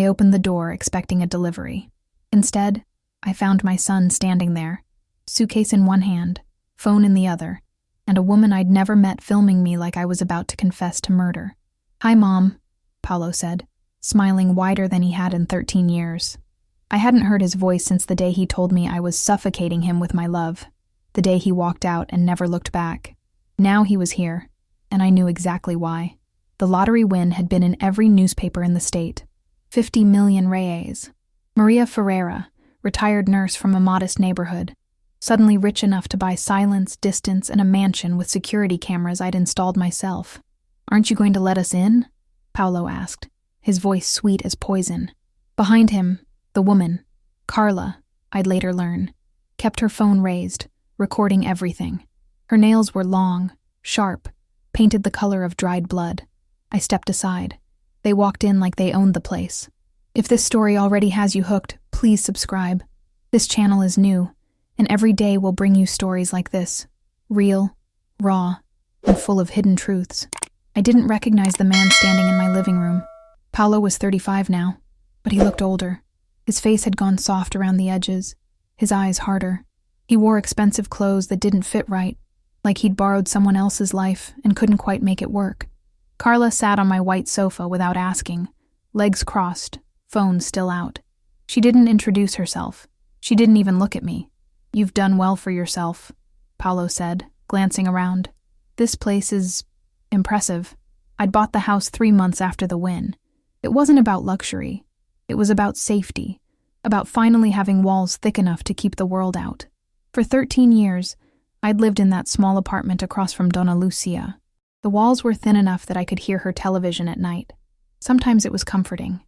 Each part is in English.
I opened the door expecting a delivery. Instead, I found my son standing there, suitcase in one hand, phone in the other, and a woman I'd never met filming me like I was about to confess to murder. "Hi, Mom," Paolo said, smiling wider than he had in 13 years. I hadn't heard his voice since the day he told me I was suffocating him with my love, the day he walked out and never looked back. Now he was here, and I knew exactly why. The lottery win had been in every newspaper in the state. 50 million reais. Maria Ferreira, retired nurse from a modest neighborhood, suddenly rich enough to buy silence, distance, and a mansion with security cameras I'd installed myself. "Aren't you going to let us in?" Paolo asked, his voice sweet as poison. Behind him, the woman, Carla, I'd later learn, kept her phone raised, recording everything. Her nails were long, sharp, painted the color of dried blood. I stepped aside. They walked in like they owned the place. If this story already has you hooked, please subscribe. This channel is new, and every day will bring you stories like this, real, raw, and full of hidden truths. I didn't recognize the man standing in my living room. Paolo was 35 now, but he looked older. His face had gone soft around the edges, his eyes harder. He wore expensive clothes that didn't fit right, like he'd borrowed someone else's life and couldn't quite make it work. Carla sat on my white sofa without asking, legs crossed, phone still out. She didn't introduce herself. She didn't even look at me. "You've done well for yourself," Paolo said, glancing around. "This place is impressive." I'd bought the house 3 months after the win. It wasn't about luxury. It was about safety, about finally having walls thick enough to keep the world out. For 13 years, I'd lived in that small apartment across from Dona Lucia. The walls were thin enough that I could hear her television at night. Sometimes it was comforting.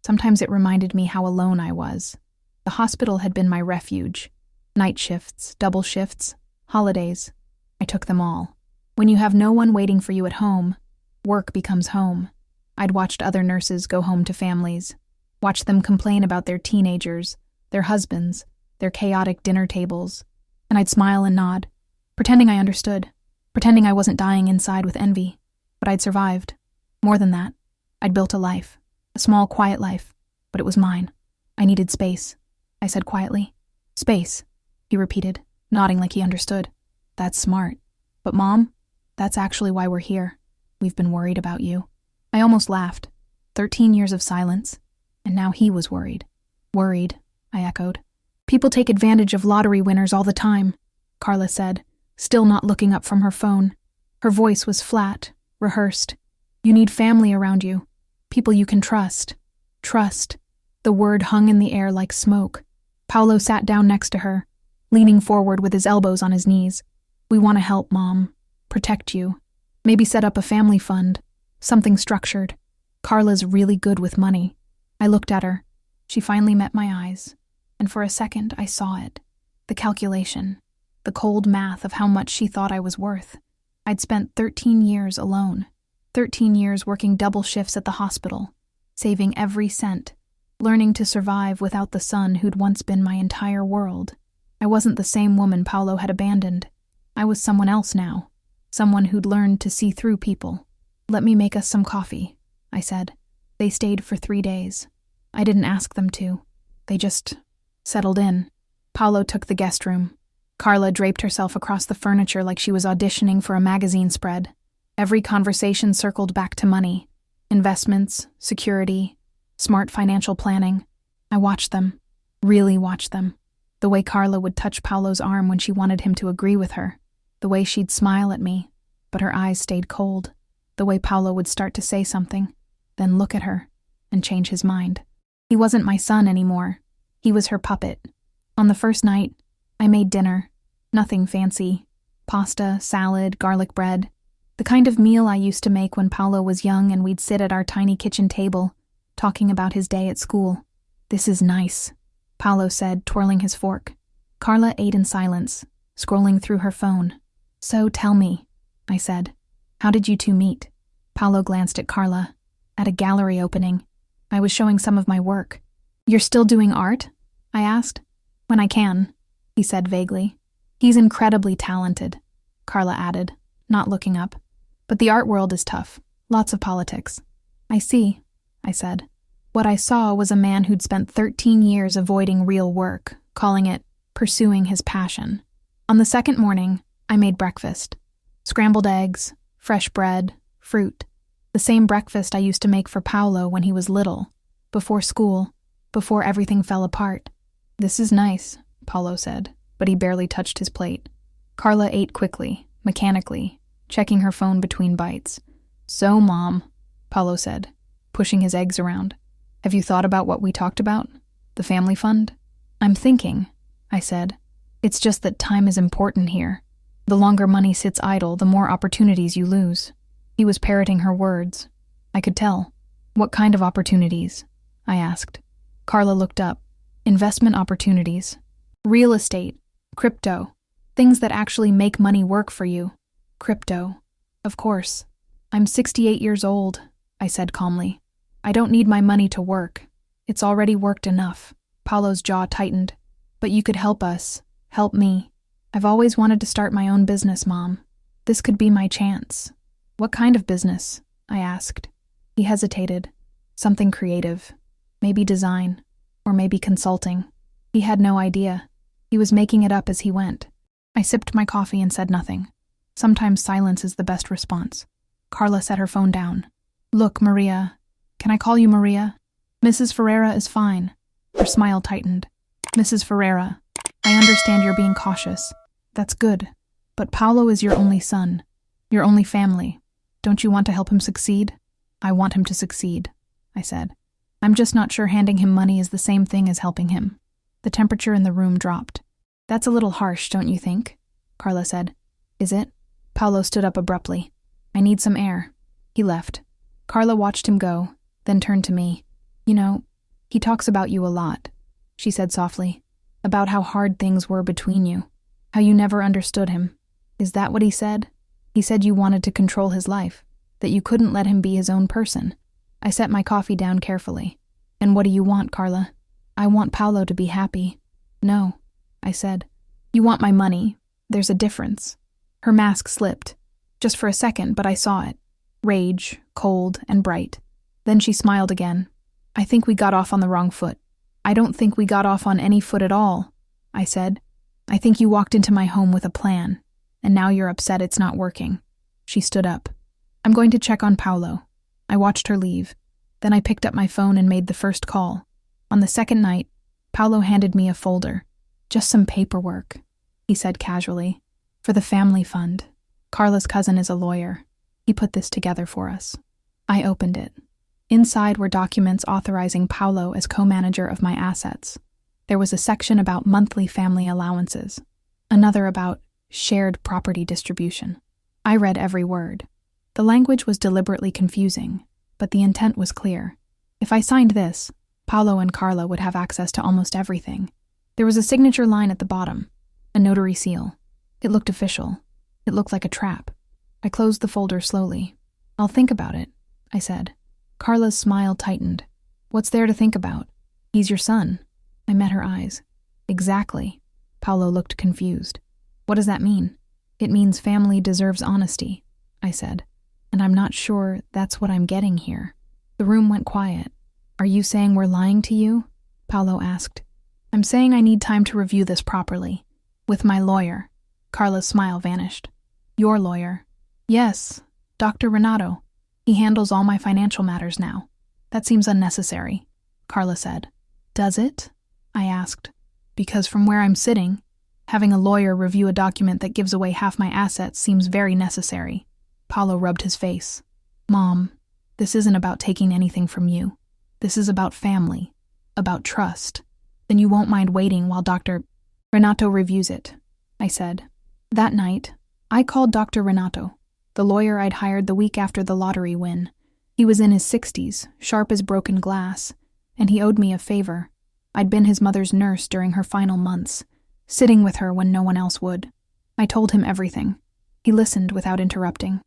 Sometimes it reminded me how alone I was. The hospital had been my refuge. Night shifts, double shifts, holidays. I took them all. When you have no one waiting for you at home, work becomes home. I'd watched other nurses go home to families, watched them complain about their teenagers, their husbands, their chaotic dinner tables, and I'd smile and nod, pretending I understood, pretending I wasn't dying inside with envy. But I'd survived. More than that, I'd built a life, a small, quiet life, but it was mine. I needed space, I said quietly. "Space," he repeated, nodding like he understood. "That's smart. But Mom, that's actually why we're here. We've been worried about you." I almost laughed. 13 years of silence, and now he was worried. "Worried," I echoed. "People take advantage of lottery winners all the time," Carla said, still not looking up from her phone. Her voice was flat, rehearsed. "You need family around you, people you can trust." Trust. The word hung in the air like smoke. Paolo sat down next to her, leaning forward with his elbows on his knees. "We want to help, Mom. Protect you. Maybe set up a family fund. Something structured. Carla's really good with money." I looked at her. She finally met my eyes, and for a second I saw it. The calculation. The cold math of how much she thought I was worth. I'd spent 13 years alone. 13 years working double shifts at the hospital, saving every cent, learning to survive without the son who'd once been my entire world. I wasn't the same woman Paolo had abandoned. I was someone else now, someone who'd learned to see through people. "Let me make us some coffee," I said. They stayed for 3 days. I didn't ask them to. They just settled in. Paolo took the guest room. Carla draped herself across the furniture like she was auditioning for a magazine spread. Every conversation circled back to money. Investments, security, smart financial planning. I watched them. Really watched them. The way Carla would touch Paolo's arm when she wanted him to agree with her. The way she'd smile at me, but her eyes stayed cold. The way Paolo would start to say something, then look at her, and change his mind. He wasn't my son anymore. He was her puppet. On the first night, I made dinner. Nothing fancy. Pasta, salad, garlic bread. The kind of meal I used to make when Paolo was young and we'd sit at our tiny kitchen table, talking about his day at school. "This is nice," Paolo said, twirling his fork. Carla ate in silence, scrolling through her phone. "So tell me," I said, "how did you two meet?" Paolo glanced at Carla. "At a gallery opening. I was showing some of my work." "You're still doing art?" I asked. "When I can," he said vaguely. "He's incredibly talented," Carla added, not looking up. "But the art world is tough. Lots of politics." "I see," I said. What I saw was a man who'd spent 13 years avoiding real work, calling it pursuing his passion. On the second morning, I made breakfast. Scrambled eggs, fresh bread, fruit. The same breakfast I used to make for Paolo when he was little, before school, before everything fell apart. "This is nice," Paolo said, but he barely touched his plate. Carla ate quickly, mechanically, checking her phone between bites. "So, Mom," Paolo said, pushing his eggs around. "Have you thought about what we talked about? The family fund?" "I'm thinking," I said. "It's just that time is important here. The longer money sits idle, the more opportunities you lose." He was parroting her words. I could tell. "What kind of opportunities?" I asked. Carla looked up. "Investment opportunities. Real estate. Crypto. Things that actually make money work for you." "Crypto. Of course. I'm 68 years old," I said calmly. "I don't need my money to work. It's already worked enough." Paolo's jaw tightened. "But you could help us. Help me. I've always wanted to start my own business, Mom. This could be my chance." "What kind of business?" I asked. He hesitated. "Something creative. Maybe design. Or maybe consulting." He had no idea. He was making it up as he went. I sipped my coffee and said nothing. Sometimes silence is the best response. Carla set her phone down. "Look, Maria. Can I call you Maria? Mrs. Ferreira is fine." Her smile tightened. "Mrs. Ferreira, I understand you're being cautious. That's good. But Paolo is your only son. Your only family. Don't you want to help him succeed?" "I want him to succeed," I said. "I'm just not sure handing him money is the same thing as helping him." The temperature in the room dropped. "That's a little harsh, don't you think?" Carla said. "Is it?" Paolo stood up abruptly. "I need some air." He left. Carla watched him go, then turned to me. "You know, he talks about you a lot," she said softly. "About how hard things were between you. How you never understood him. Is that what he said? He said you wanted to control his life, that you couldn't let him be his own person." I set my coffee down carefully. "And what do you want, Carla?" "I want Paolo to be happy." "No," I said. "You want my money. There's a difference." Her mask slipped. Just for a second, but I saw it. Rage, cold, and bright. Then she smiled again. "I think we got off on the wrong foot." "I don't think we got off on any foot at all," I said. "I think you walked into my home with a plan, and now you're upset it's not working." She stood up. "I'm going to check on Paolo." I watched her leave. Then I picked up my phone and made the first call. On the second night, Paolo handed me a folder. "Just some paperwork," he said casually. "For the family fund. Carla's cousin is a lawyer. He put this together for us." I opened it. Inside were documents authorizing Paolo as co-manager of my assets. There was a section about monthly family allowances, another about shared property distribution. I read every word. The language was deliberately confusing, but the intent was clear. If I signed this, Paolo and Carla would have access to almost everything. There was a signature line at the bottom, a notary seal. It looked official. It looked like a trap. I closed the folder slowly. "I'll think about it," I said. Carla's smile tightened. "What's there to think about? He's your son." I met her eyes. "Exactly." Paolo looked confused. "What does that mean?" "It means family deserves honesty," I said. "And I'm not sure that's what I'm getting here." The room went quiet. "Are you saying we're lying to you?" Paolo asked. "I'm saying I need time to review this properly. With my lawyer." Carla's smile vanished. "Your lawyer?" "Yes, Dr. Renato. He handles all my financial matters now." "That seems unnecessary," Carla said. "Does it?" I asked. "Because from where I'm sitting, having a lawyer review a document that gives away half my assets seems very necessary." Paolo rubbed his face. "Mom, this isn't about taking anything from you. This is about family, about trust. Then you won't mind waiting while Dr. Renato reviews it," I said. That night, I called Dr. Renato, the lawyer I'd hired the week after the lottery win. He was in his 60s, sharp as broken glass, and he owed me a favor. I'd been his mother's nurse during her final months, sitting with her when no one else would. I told him everything. He listened without interrupting.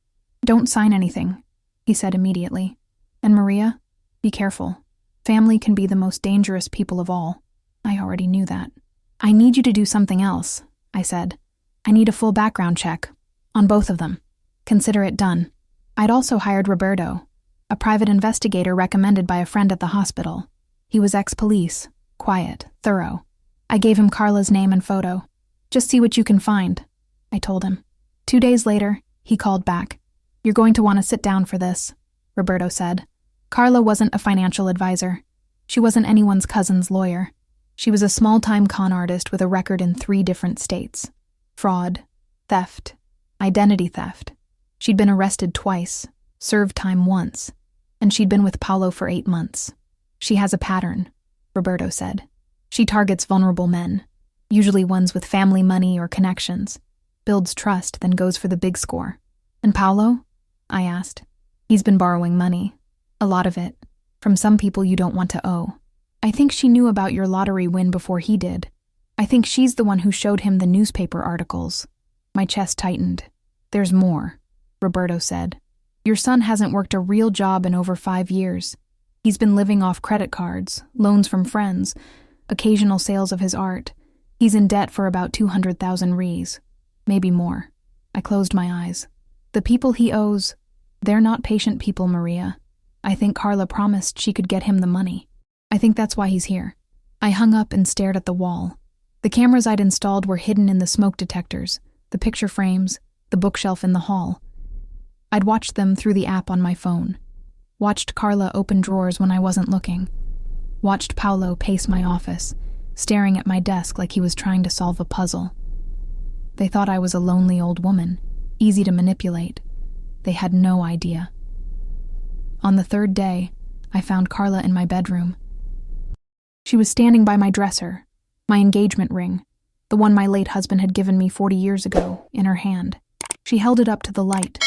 "Don't sign anything," he said immediately. "And Maria, be careful. Family can be the most dangerous people of all." I already knew that. "I need you to do something else," I said. "I need a full background check. On both of them. Consider it done." I'd also hired Roberto. A private investigator recommended by a friend at the hospital. He was ex-police, quiet, thorough. I gave him Carla's name and photo. Just see what you can find, I told him. 2 days later, he called back. You're going to want to sit down for this, Roberto said. Carla wasn't a financial advisor. She wasn't anyone's cousin's lawyer. She was a small-time con artist with a record in 3 different states. Fraud, theft, identity theft. She'd been arrested twice, served time once, and she'd been with Paulo for 8 months. She has a pattern, Roberto said. She targets vulnerable men, usually ones with family money or connections, builds trust, then goes for the big score. And Paulo? I asked. He's been borrowing money. A lot of it. From some people you don't want to owe. I think she knew about your lottery win before he did. I think she's the one who showed him the newspaper articles. My chest tightened. There's more, Roberto said. Your son hasn't worked a real job in over 5 years. He's been living off credit cards, loans from friends, occasional sales of his art. He's in debt for about 200,000 rees. Maybe more. I closed my eyes. The people he owes, they're not patient people, Maria. I think Carla promised she could get him the money. I think that's why he's here. I hung up and stared at the wall. The cameras I'd installed were hidden in the smoke detectors, the picture frames, the bookshelf in the hall. I'd watched them through the app on my phone. Watched Carla open drawers when I wasn't looking. Watched Paulo pace my office, staring at my desk like he was trying to solve a puzzle. They thought I was a lonely old woman, easy to manipulate. They had no idea. On the 3rd day, I found Carla in my bedroom. She was standing by my dresser, my engagement ring, the one my late husband had given me 40 years ago, in her hand. She held it up to the light,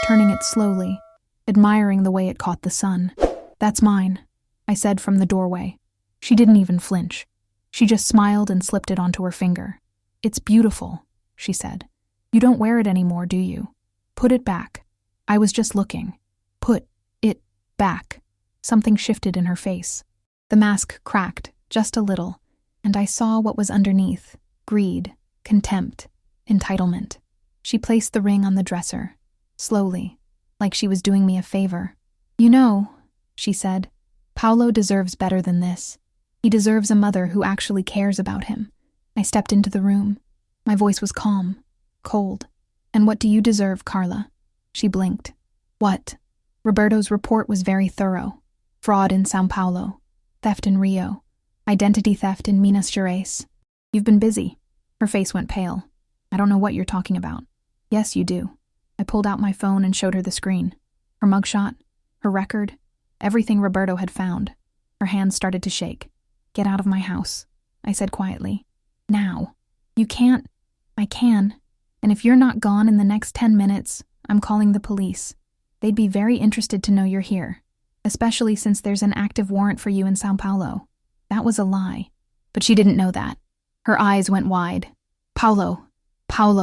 turning it slowly, admiring the way it caught the sun. That's mine, I said from the doorway. She didn't even flinch. She just smiled and slipped it onto her finger. It's beautiful, she said. You don't wear it anymore, do you? Put it back. I was just looking. Put it back. Something shifted in her face. The mask cracked, just a little, and I saw what was underneath. Greed, contempt, entitlement. She placed the ring on the dresser, slowly, like she was doing me a favor. You know, she said, Paulo deserves better than this. He deserves a mother who actually cares about him. I stepped into the room. My voice was calm, cold. And what do you deserve, Carla? She blinked. What? Roberto's report was very thorough. Fraud in São Paulo, theft in Rio, identity theft in Minas Gerais. You've been busy. Her face went pale. I don't know what you're talking about. Yes, you do. I pulled out my phone and showed her the screen. Her mugshot, her record, everything Roberto had found. Her hands started to shake. Get out of my house, I said quietly. Now. You can't. I can. And if you're not gone in the next 10 minutes, I'm calling the police. They'd be very interested to know you're here, especially since there's an active warrant for you in São Paulo. That was a lie. But she didn't know that. Her eyes went wide. Paulo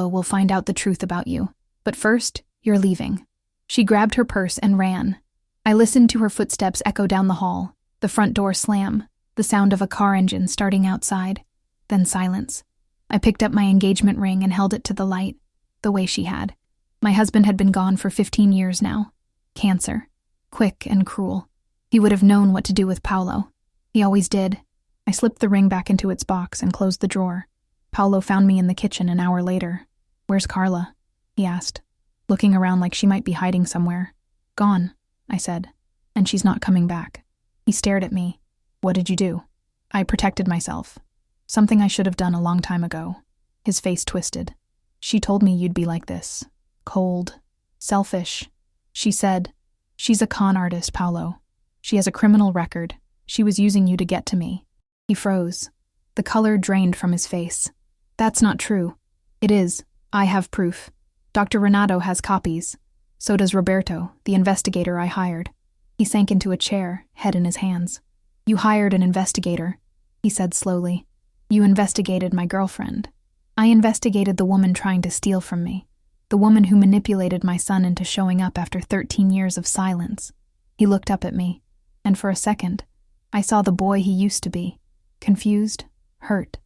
will find out the truth about you. But first, you're leaving. She grabbed her purse and ran. I listened to her footsteps echo down the hall, the front door slam, the sound of a car engine starting outside, then silence. I picked up my engagement ring and held it to the light, the way she had. My husband had been gone for 15 years now. Cancer. Quick and cruel. He would have known what to do with Paulo. He always did. I slipped the ring back into its box and closed the drawer. Paulo found me in the kitchen an hour later. Where's Carla? He asked, looking around like she might be hiding somewhere. Gone, I said, and she's not coming back. He stared at me. What did you do? I protected myself. Something I should have done a long time ago. His face twisted. She told me you'd be like this. Cold. Selfish. She said, she's a con artist, Paulo. She has a criminal record. She was using you to get to me. He froze. The color drained from his face. That's not true. It is. I have proof. Dr. Renato has copies. So does Roberto, the investigator I hired. He sank into a chair, head in his hands. You hired an investigator, he said slowly. You investigated my girlfriend. I investigated the woman trying to steal from me, the woman who manipulated my son into showing up after 13 years of silence. He looked up at me, and for a second, I saw the boy he used to be, confused, hurt,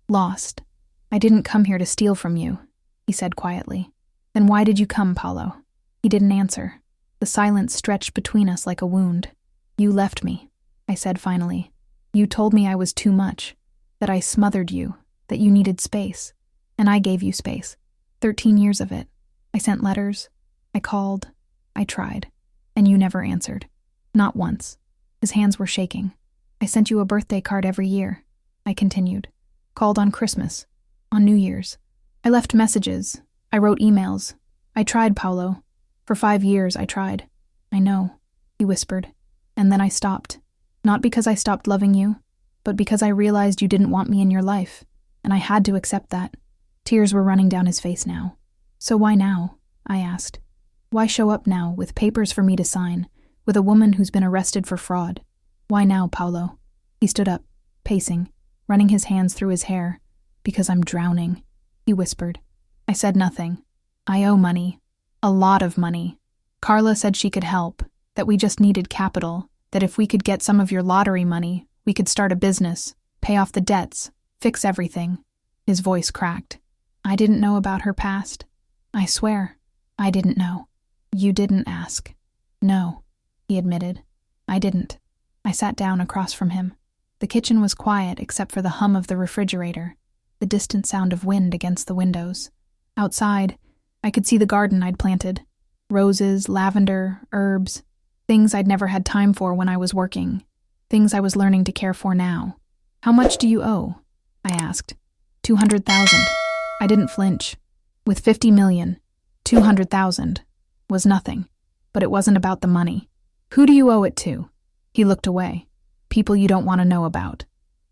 lost. I didn't come here to steal from you, he said quietly. Then why did you come, Paulo? He didn't answer. The silence stretched between us like a wound. "You left me," I said finally. "You told me I was too much, that I smothered you, that you needed space. And I gave you space. 13 years of it. I sent letters. I called. I tried. And you never answered. Not once." His hands were shaking. "I sent you a birthday card every year," I continued. "Called on Christmas. On New Year's. I left messages. I wrote emails. I tried, Paulo. For 5 years I tried." "I know," he whispered. "And then I stopped. Not because I stopped loving you, but because I realized you didn't want me in your life. And I had to accept that." Tears were running down his face now. "So why now?" I asked. "Why show up now, with papers for me to sign, with a woman who's been arrested for fraud? Why now, Paulo?" He stood up, pacing, running his hands through his hair. "Because I'm drowning," he whispered. I said nothing. "I owe money. A lot of money. Carla said she could help, that we just needed capital, that if we could get some of your lottery money, we could start a business, pay off the debts, fix everything." His voice cracked. "I didn't know about her past. I swear, I didn't know." "You didn't ask." "No," he admitted. "I didn't." I sat down across from him. The kitchen was quiet except for the hum of the refrigerator, the distant sound of wind against the windows. Outside, I could see the garden I'd planted. Roses, lavender, herbs, things I'd never had time for when I was working, things I was learning to care for now. "How much do you owe?" I asked. 200,000. I didn't flinch. With 50 million, 200,000 was nothing. But it wasn't about the money. "Who do you owe it to?" He looked away. "People you don't want to know about."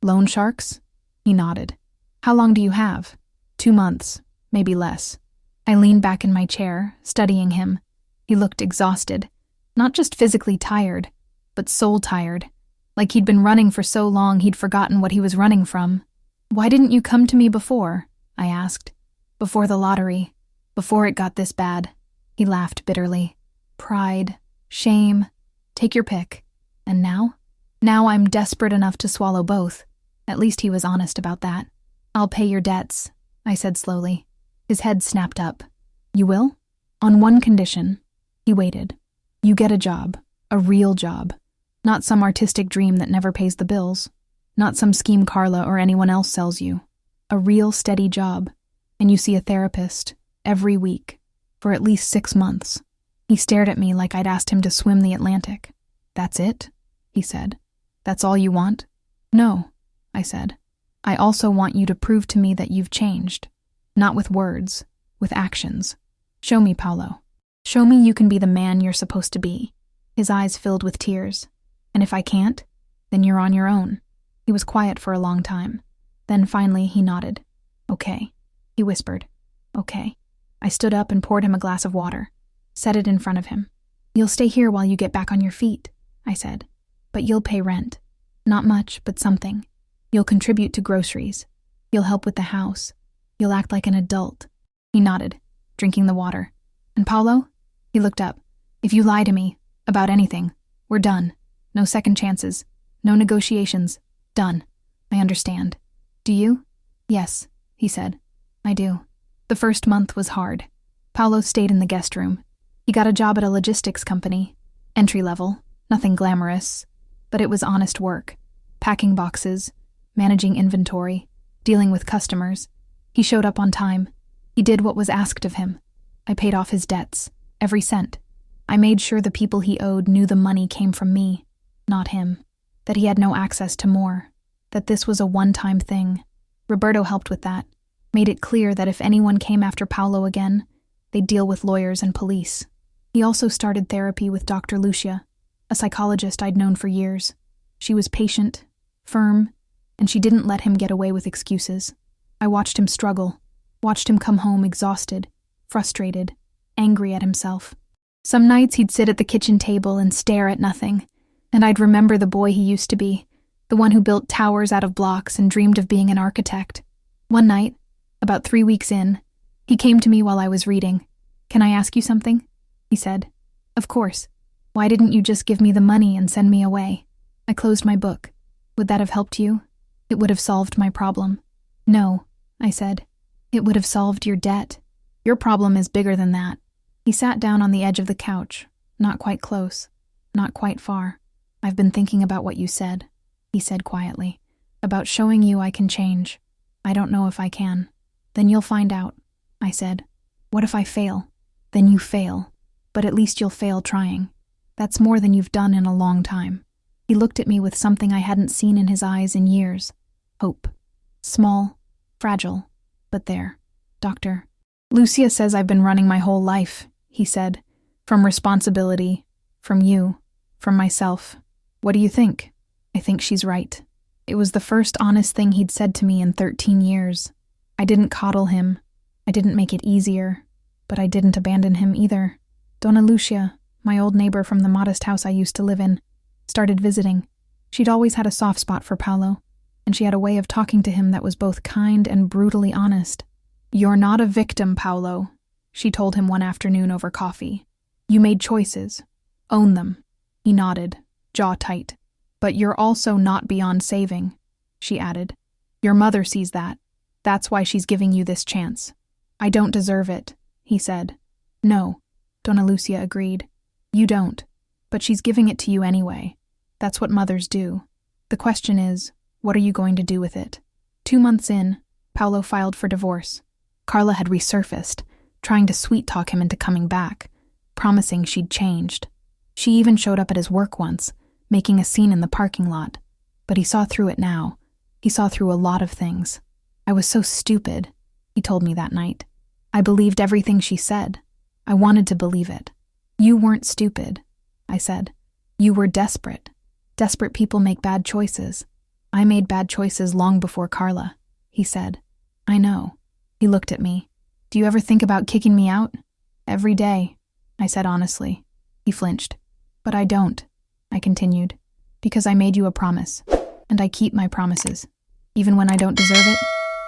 "Loan sharks?" He nodded. "How long do you have?" 2 months, maybe less." I leaned back in my chair, studying him. He looked exhausted. Not just physically tired, but soul tired. Like he'd been running for so long he'd forgotten what he was running from. "Why didn't you come to me before?" I asked. "Before the lottery. Before it got this bad." He laughed bitterly. "Pride. Shame. Take your pick. And now? Now I'm desperate enough to swallow both." At least he was honest about that. "I'll pay your debts," I said slowly. His head snapped up. "You will?" "On one condition." He waited. "You get a job. A real job. Not some artistic dream that never pays the bills. Not some scheme Carla or anyone else sells you. A real steady job. And you see a therapist. Every week. For at least 6 months." He stared at me like I'd asked him to swim the Atlantic. "That's it?" he said. "That's all you want?" "No," I said. "I also want you to prove to me that you've changed. Not with words, with actions. Show me, Paulo. Show me you can be the man you're supposed to be." His eyes filled with tears. "And if I can't, then you're on your own." He was quiet for a long time. Then finally he nodded. "Okay," he whispered. "Okay." I stood up and poured him a glass of water, set it in front of him. "You'll stay here while you get back on your feet," I said. "But you'll pay rent. Not much, but something. You'll contribute to groceries. You'll help with the house. You'll act like an adult." He nodded, drinking the water. "And Paulo?" He looked up. "If you lie to me, about anything, we're done. No second chances. No negotiations. Done. I understand. Do you?" "Yes," he said. "I do." The first month was hard. Paulo stayed in the guest room. He got a job at a logistics company. Entry level, nothing glamorous. But it was honest work. Packing boxes, managing inventory, dealing with customers. He showed up on time. He did what was asked of him. I paid off his debts, every cent. I made sure the people he owed knew the money came from me, not him. That he had no access to more. That this was a one-time thing. Roberto helped with that. Made it clear that if anyone came after Paulo again, they'd deal with lawyers and police. He also started therapy with Dr. Lucia, a psychologist I'd known for years. She was patient, firm, and she didn't let him get away with excuses. I watched him struggle, watched him come home exhausted, frustrated, angry at himself. Some nights he'd sit at the kitchen table and stare at nothing, and I'd remember the boy he used to be, the one who built towers out of blocks and dreamed of being an architect. One night, about 3 weeks in, he came to me while I was reading. "Can I ask you something?" he said. "Of course. Why didn't you just give me the money and send me away?" I closed my book. "Would that have helped you? It would have solved my problem." "No," I said. "It would have solved your debt. Your problem is bigger than that." He sat down on the edge of the couch, Not quite close. Not quite far. I've been thinking about what you said, he said quietly. About showing you I can change. I don't know if I can. Then you'll find out, I said. What if I fail? Then you fail. But at least you'll fail trying. That's more than you've done in a long time. He looked at me with something I hadn't seen in his eyes in years. Hope. Small, fragile, but there. Doctor. Lucia says I've been running my whole life, he said. From responsibility, from you, from myself. What do you think? I think she's right. It was the first honest thing he'd said to me in 13 years. I didn't coddle him. I didn't make it easier. But I didn't abandon him either. Donna Lucia, my old neighbor from the modest house I used to live in, started visiting. She'd always had a soft spot for Paolo, and she had a way of talking to him that was both kind and brutally honest. You're not a victim, Paolo, she told him one afternoon over coffee. You made choices. Own them. He nodded, jaw tight. But you're also not beyond saving, she added. Your mother sees that. That's why she's giving you this chance. I don't deserve it, he said. No, Donna Lucia agreed. You don't. But she's giving it to you anyway. That's what mothers do. The question is, what are you going to do with it? 2 months in, Paolo filed for divorce. Carla had resurfaced, trying to sweet-talk him into coming back, promising she'd changed. She even showed up at his work once, making a scene in the parking lot. But he saw through it now. He saw through a lot of things. I was so stupid, he told me that night. I believed everything she said. I wanted to believe it. You weren't stupid, I said. You were desperate. Desperate people make bad choices. I made bad choices long before Carla, he said. I know. He looked at me. Do you ever think about kicking me out? Every day, I said honestly. He flinched. But I don't, I continued, because I made you a promise, and I keep my promises, even when I don't deserve it,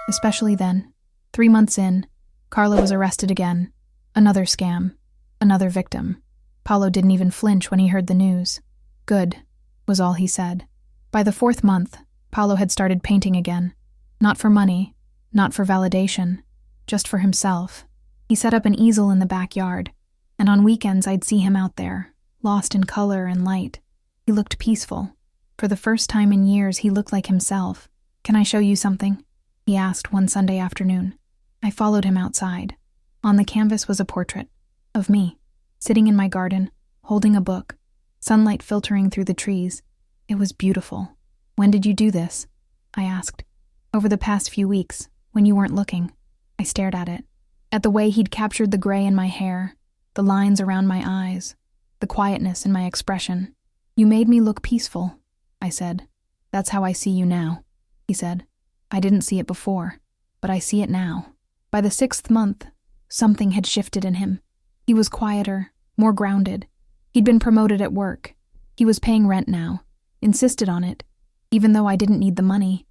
especially then. 3 months in, Carla was arrested again. Another scam. Another victim. Paolo didn't even flinch when he heard the news. Good, was all he said. By the 4th month, Paolo had started painting again. Not for money, not for validation, just for himself. He set up an easel in the backyard, and on weekends I'd see him out there, lost in color and light. He looked peaceful. For the first time in years, he looked like himself. Can I show you something? He asked one Sunday afternoon. I followed him outside. On the canvas was a portrait of me, sitting in my garden, holding a book, sunlight filtering through the trees. It was beautiful. When did you do this? I asked. Over the past few weeks, when you weren't looking. I stared at it, at the way he'd captured the gray in my hair, the lines around my eyes, the quietness in my expression. You made me look peaceful, I said. That's how I see you now, he said. I didn't see it before, but I see it now. By the 6th month, something had shifted in him. He was quieter, more grounded. He'd been promoted at work. He was paying rent now, insisted on it, even though I didn't need the money.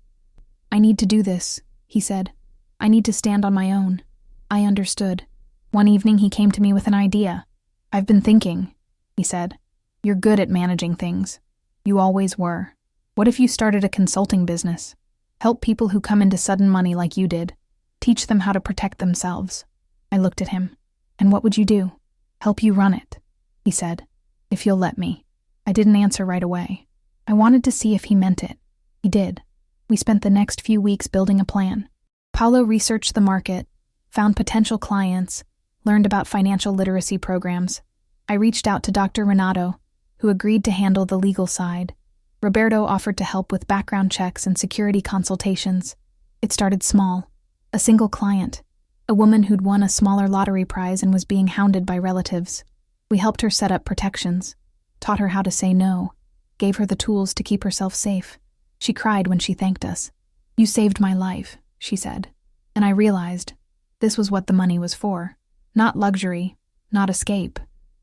I need to do this, he said. I need to stand on my own. I understood. One evening he came to me with an idea. I've been thinking, he said. You're good at managing things. You always were. What if you started a consulting business? Help people who come into sudden money like you did. Teach them how to protect themselves. I looked at him. And what would you do? Help you run it, he said. If you'll let me. I didn't answer right away. I wanted to see if he meant it. He did. We spent the next few weeks building a plan. Paolo researched the market, found potential clients, learned about financial literacy programs. I reached out to Dr. Renato, who agreed to handle the legal side. Roberto offered to help with background checks and security consultations. It started small. A single client, a woman who'd won a smaller lottery prize and was being hounded by relatives. We helped her set up protections, taught her how to say no, gave her the tools to keep herself safe. She cried when she thanked us. You saved my life, she said. And I realized this was what the money was for. Not luxury, not escape,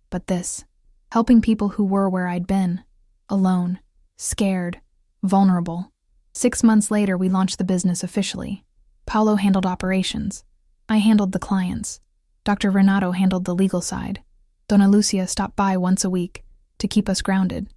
but this. Helping people who were where I'd been. Alone, scared, vulnerable. 6 months later, we launched the business officially. Paolo handled operations. I handled the clients. Dr. Renato handled the legal side. Donna Lucia stopped by once a week to keep us grounded,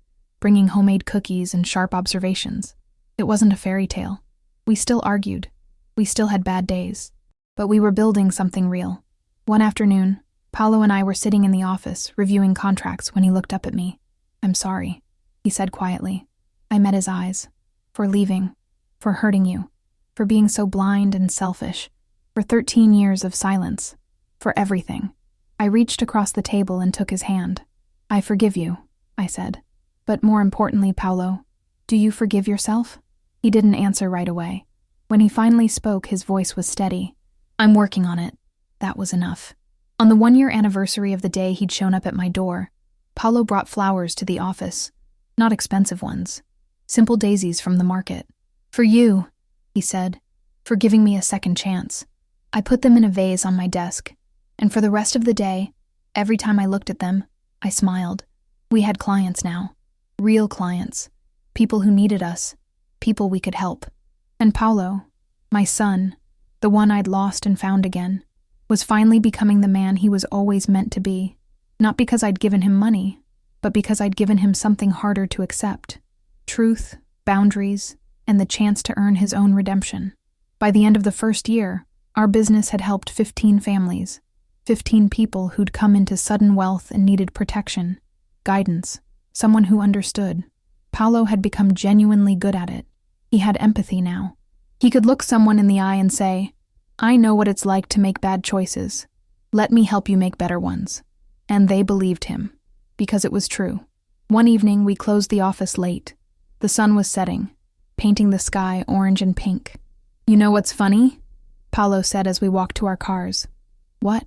bringing homemade cookies and sharp observations. It wasn't a fairy tale. We still argued. We still had bad days. But we were building something real. One afternoon, Paolo and I were sitting in the office, reviewing contracts, when he looked up at me. "I'm sorry," he said quietly. I met his eyes. "For leaving. For hurting you. For being so blind and selfish. For 13 years of silence. For everything." I reached across the table and took his hand. "I forgive you," I said. "But more importantly, Paolo, do you forgive yourself?" He didn't answer right away. When he finally spoke, his voice was steady. "I'm working on it." That was enough. On the 1-year anniversary of the day he'd shown up at my door, Paolo brought flowers to the office. Not expensive ones. Simple daisies from the market. "For you," he said, "for giving me a second chance." I put them in a vase on my desk, and for the rest of the day, every time I looked at them, I smiled. We had clients now. Real clients. People who needed us. People we could help. And Paolo, my son, the one I'd lost and found again, was finally becoming the man he was always meant to be. Not because I'd given him money, but because I'd given him something harder to accept. Truth, boundaries, and the chance to earn his own redemption. By the end of the first year, our business had helped 15 families, 15 people who'd come into sudden wealth and needed protection, guidance, someone who understood. Paolo had become genuinely good at it. He had empathy now. He could look someone in the eye and say, "I know what it's like to make bad choices. Let me help you make better ones." And they believed him, because it was true. One evening, we closed the office late. The sun was setting, painting the sky orange and pink. "You know what's funny?" Paolo said as we walked to our cars. "What?"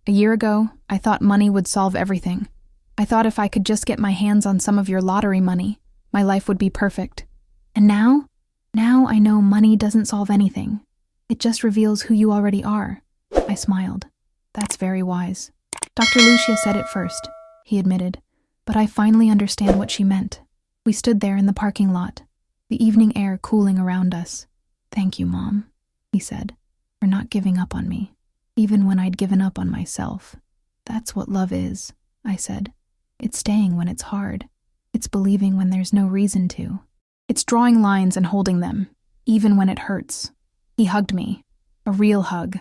"A year ago, I thought money would solve everything. I thought if I could just get my hands on some of your lottery money, my life would be perfect. And now I know money doesn't solve anything. It just reveals who you already are." I smiled. "That's very wise." "Dr. Lucia said it first," he admitted, "but I finally understand what she meant." We stood there in the parking lot, the evening air cooling around us. "Thank you, Mom," he said, "for not giving up on me, even when I'd given up on myself." "That's what love is," I said. "It's staying when it's hard. It's believing when there's no reason to. It's drawing lines and holding them, even when it hurts." He hugged me, a real hug,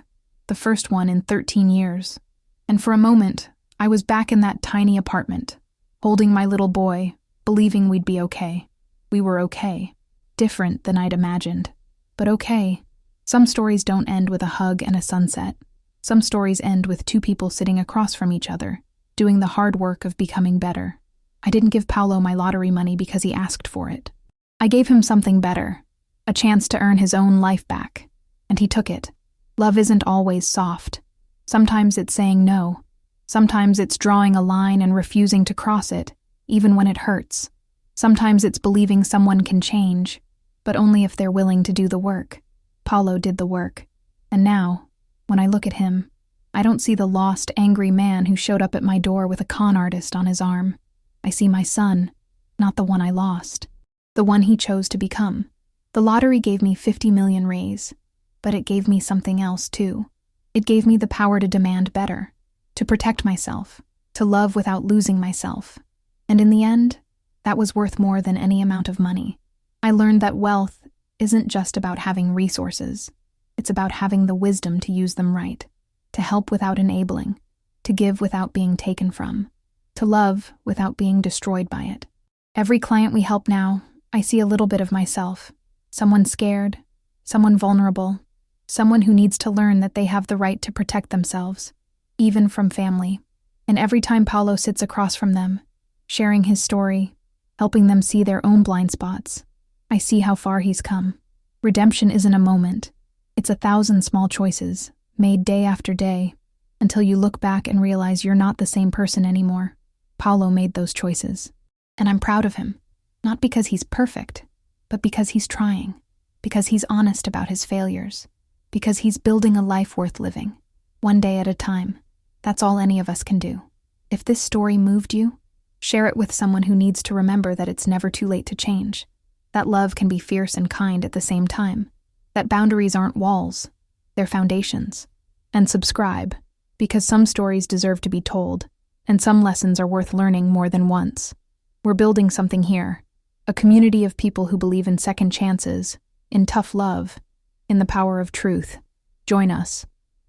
the first one in 13 years. And for a moment, I was back in that tiny apartment, holding my little boy, believing we'd be okay. We were okay. Different than I'd imagined, but okay. Some stories don't end with a hug and a sunset. Some stories end with two people sitting across from each other, doing the hard work of becoming better. I didn't give Paolo my lottery money because he asked for it. I gave him something better, a chance to earn his own life back, and he took it. Love isn't always soft. Sometimes it's saying no. Sometimes it's drawing a line and refusing to cross it, even when it hurts. Sometimes it's believing someone can change, but only if they're willing to do the work. Paolo did the work. And now, when I look at him, I don't see the lost, angry man who showed up at my door with a con artist on his arm. I see my son, not the one I lost, the one he chose to become. The lottery gave me 50 million raise, but it gave me something else too. It gave me the power to demand better, to protect myself, to love without losing myself. And in the end, that was worth more than any amount of money. I learned that wealth isn't just about having resources. It's about having the wisdom to use them right, to help without enabling, to give without being taken from, to love without being destroyed by it. Every client we help now, I see a little bit of myself. Someone scared, someone vulnerable, someone who needs to learn that they have the right to protect themselves, even from family. And every time Paolo sits across from them, sharing his story, helping them see their own blind spots, I see how far he's come. Redemption isn't a moment. It's 1,000 small choices, made day after day, until you look back and realize you're not the same person anymore. Paolo made those choices. And I'm proud of him. Not because he's perfect, but because he's trying. Because he's honest about his failures. Because he's building a life worth living. One day at a time. That's all any of us can do. If this story moved you, share it with someone who needs to remember that it's never too late to change. That love can be fierce and kind at the same time. That boundaries aren't walls, they're foundations. And subscribe, because some stories deserve to be told, and some lessons are worth learning more than once. We're building something here, a community of people who believe in second chances, in tough love, in the power of truth. Join us.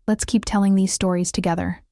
Let's keep telling these stories together.